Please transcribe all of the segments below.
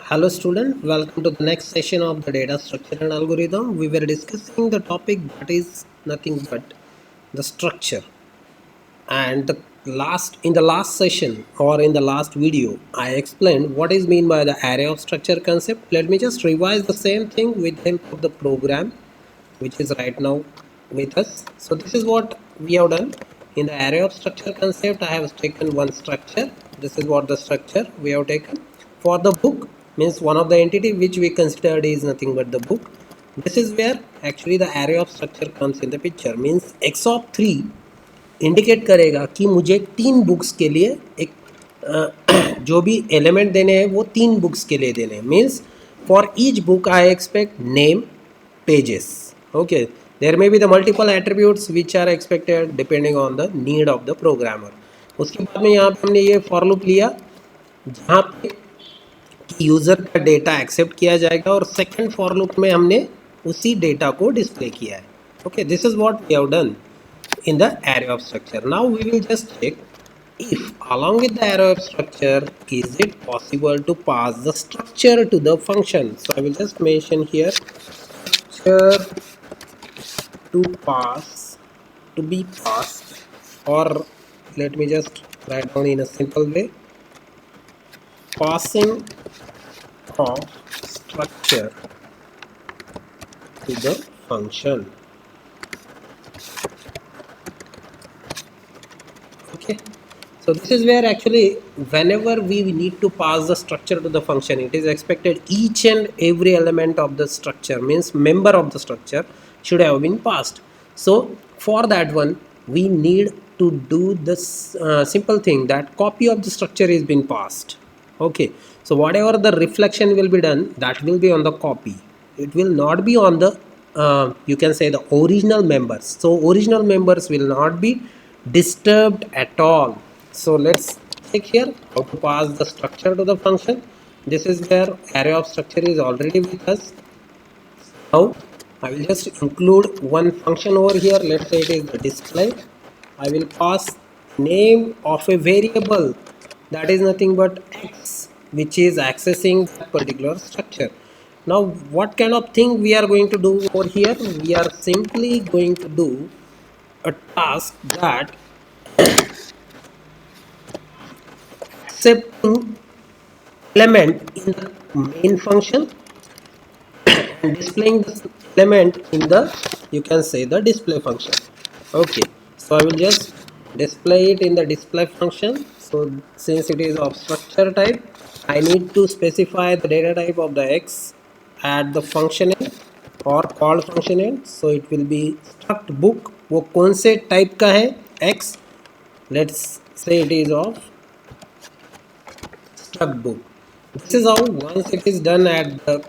Hello student, welcome to the next session of the data structure and algorithm. We were discussing the topic that is nothing but the structure. And in the last session or in the last video, I explained what is mean by the array of structure concept. Let me just revise the same thing with help of the program which is right now with us. So this is what we have done. In the array of structure concept, I have taken one structure. This is what the structure we have taken. For the book, means one of the entity which we considered is nothing but the book. This is where actually the array of structure comes in the picture. Means x of 3 indicate करेगा कि मुझे 3 books के लिए एक जो भी element देने हैं वो 3 बुक्स के लिए देने हैं. Means for each book I expect name, pages. Okay, there may be the multiple attributes which are expected depending on the need of the programmer. उसके बाद में यहाँ पे हमने ये फॉर लूप लिया जहाँ पे यूज़र का डेटा एक्सेप्ट किया जाएगा और सेकंड फॉर लूप में हमने उसी डेटा को डिस्प्ले किया है. Okay, this is what we have done in the array of structure. Now we will just check if along with the array of structure is it possible to pass the structure to the function. So I will just mention here structure to pass, to be passed, or let me just write down in a simple way, passing of structure to the function. Okay, so this is where actually whenever we need to pass the structure to the function, it is expected each and every element of the structure, means member of the structure, should have been passed. So for that one we need to do this simple thing, that copy of the structure is been passed. Okay, so whatever the reflection will be done, that will be on the copy. It will not be on the you can say the original members. So original members will not be disturbed at all. So let's check here how to pass the structure to the function. This is where array of structure is already with us. Now I will just include one function over here. Let's say it is the display. I will pass name of a variable that is nothing but x, which is accessing that particular structure. Now what kind of thing we are going to do over here? We are simply going to do a task that accepting element in the main function and displaying the element in the, you can say, the display function. Okay, so I will just display it in the display function. So since it is of structure type, I need to specify the data type of the x at the function end or called function end. So it will be struct book. वो कौन से type का है? x. Let's say it is of struct book. This is how once it is done at the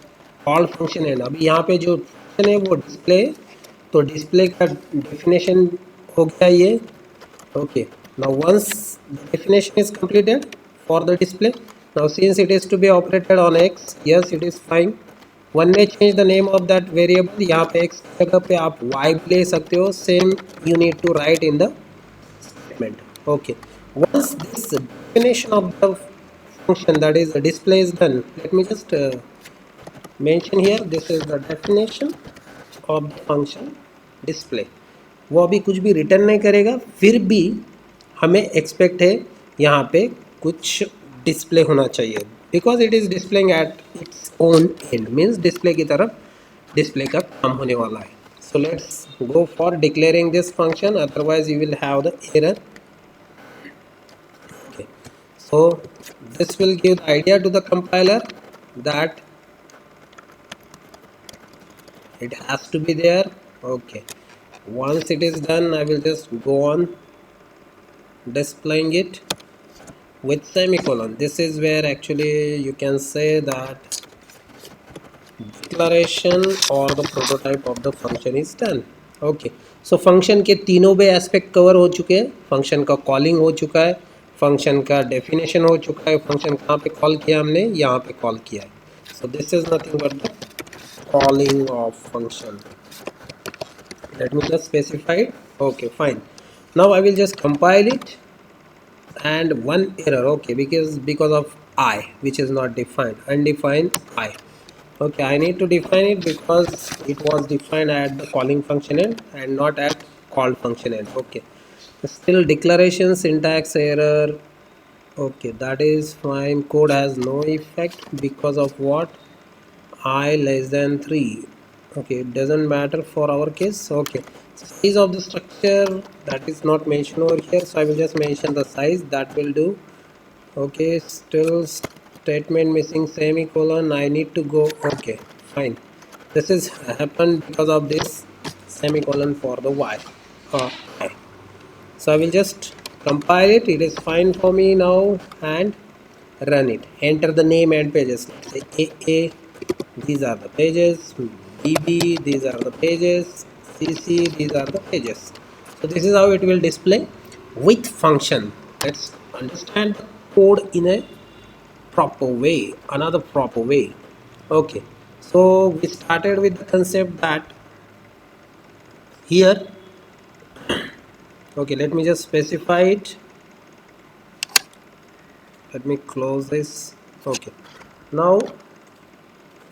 call function end. अभी यहाँ पे जो function है वो display, तो display का definition हो गया ये. Okay, now once the definition is completed for the display, now since it is to be operated on x, yes it is fine. One may change the name of that variable. यहाँ पे x की जगह पे आप y भी ले सकते हो. Same you need to write in the statement. Okay, once this definition of the function, that is the display, is done, let me just mention here, this is the definition of the function display. वो अभी कुछ भी return नहीं करेगा, फिर भी हमें expect है यहाँ पे कुछ डिस्प्ले होना चाहिए, because it is displaying at its own and, means display की तरफ डिस्प्ले का काम होने वाला है. So let's go for declaring this function, otherwise you will have the error. Okay, so this will give the idea to the compiler that it has to be there. Okay, once it is done, I will just go on displaying it with semicolon. This is where actually you can say that declaration or the prototype of the function is done. Okay, so function के तीनों भी aspect cover हो चुके हैं. Function का calling हो चुका है, फंक्शन का डेफिनेशन हो चुका है, फंक्शन कहाँ पे कॉल किया हमने, यहाँ पे कॉल किया है. So this is nothing but the calling of function. Let me just specify it. Okay, fine. Now I will just compile it, and one error. Okay, because of I, which is not defined, undefined I. Okay, I need to define it because it was defined at the calling function end and not at called function end. Okay, still declaration syntax error. Okay, that is fine. Code has no effect because of what? I less than 3. Okay, it doesn't matter for our case. Okay, size of the structure, that is not mentioned over here, so I will just mention the size, that will do. Okay, still statement missing semicolon, I need to go. Okay, fine, this is happened because of this semicolon for the y. I. So I will just compile it. It is fine for me now, and run it. Enter the name and pages. Let's say AA, these are the pages. BB, these are the pages. CC, these are the pages. So this is how it will display with function. Let's understand the code in a proper way, another proper way. Okay, so we started with the concept that here, okay, let me just specify it. Let me close this. Okay, now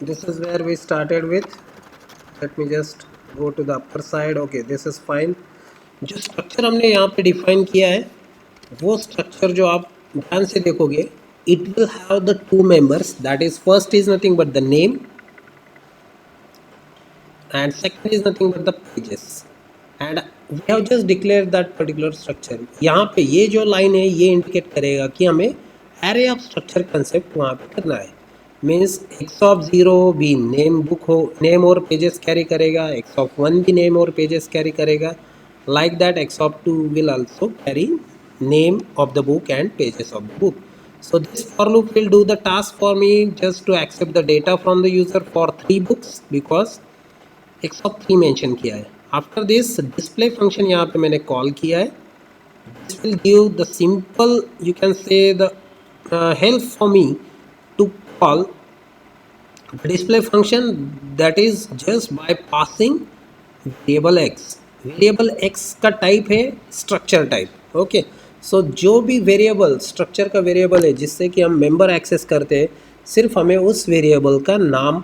this is where we started with. Let me just go to the upper side. Okay, this is fine. जो structure हमने यहाँ पे define किया है, वो structure जो आप ध्यान से देखोगे, it will have the two members. That is, first is nothing but the name and second is nothing but the pages. And we have just declared that particular structure. यहाँ पे ये जो लाइन है ये इंडिकेट करेगा कि हमें array of structure concept वहाँ पे करना है. मीन्स x of 0 भी नेम बुक हो, नेम और पेजेस कैरी करेगा, x of 1 भी नेम और पेजेस कैरी करेगा. Like that, x of 2 will also carry name of the book and pages of the book. So this for loop will do the task for me just to accept the data from the user for 3 books because x of 3 mention किया है. After this display function यहाँ पे मैंने call किया है. This will give the simple, you can say the help for me to call the display function, that is just by passing variable x. Variable x का type है structure type. Okay, सो जो भी variable structure का variable है जिससे कि हम member access करते हैं, सिर्फ हमें उस वेरिएबल का नाम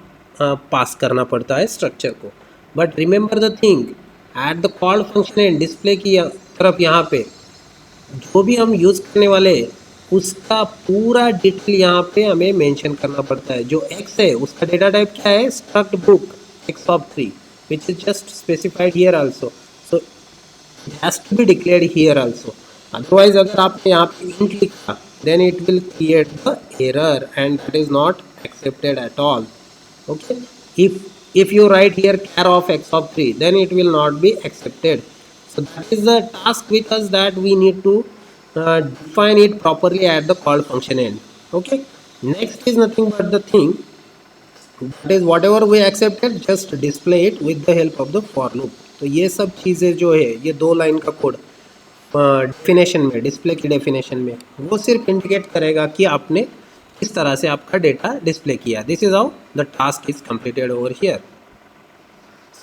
पास करना पड़ता है स्ट्रक्चर को. But remember the thing, at the called function and display की तरफ यहाँ पे जो भी हम यूज़ करने वाले उसका पूरा डिटेल यहाँ पे हमें मेंशन करना पड़ता है. जो x है उसका डेटा टाइप क्या है? Struct book x of 3, which is just specified here also. So it has to be declared here also. Otherwise अगर आपने यहाँ पे int लिखा, then it will create the error and that is not accepted at all. Okay, if you write here char of x of 3, then it will not be accepted. So that is the task with us, that we need to define it properly at the call function end. Okay, next is nothing but the thing, that is whatever we accepted, just display it with the help of the for loop. तो ये सब चीज़ें जो है, ये 2 line का code definition में, display की डेफिनेशन में, वो सिर्फ इंडिकेट करेगा कि आपने किस तरह से आपका डेटा डिस्प्ले किया. This is how the task is completed over here.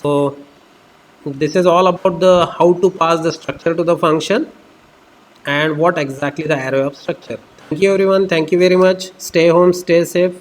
So this is all about the how to pass the structure to the function and what exactly the array of structure. Thank you everyone, thank you very much. Stay home, stay safe.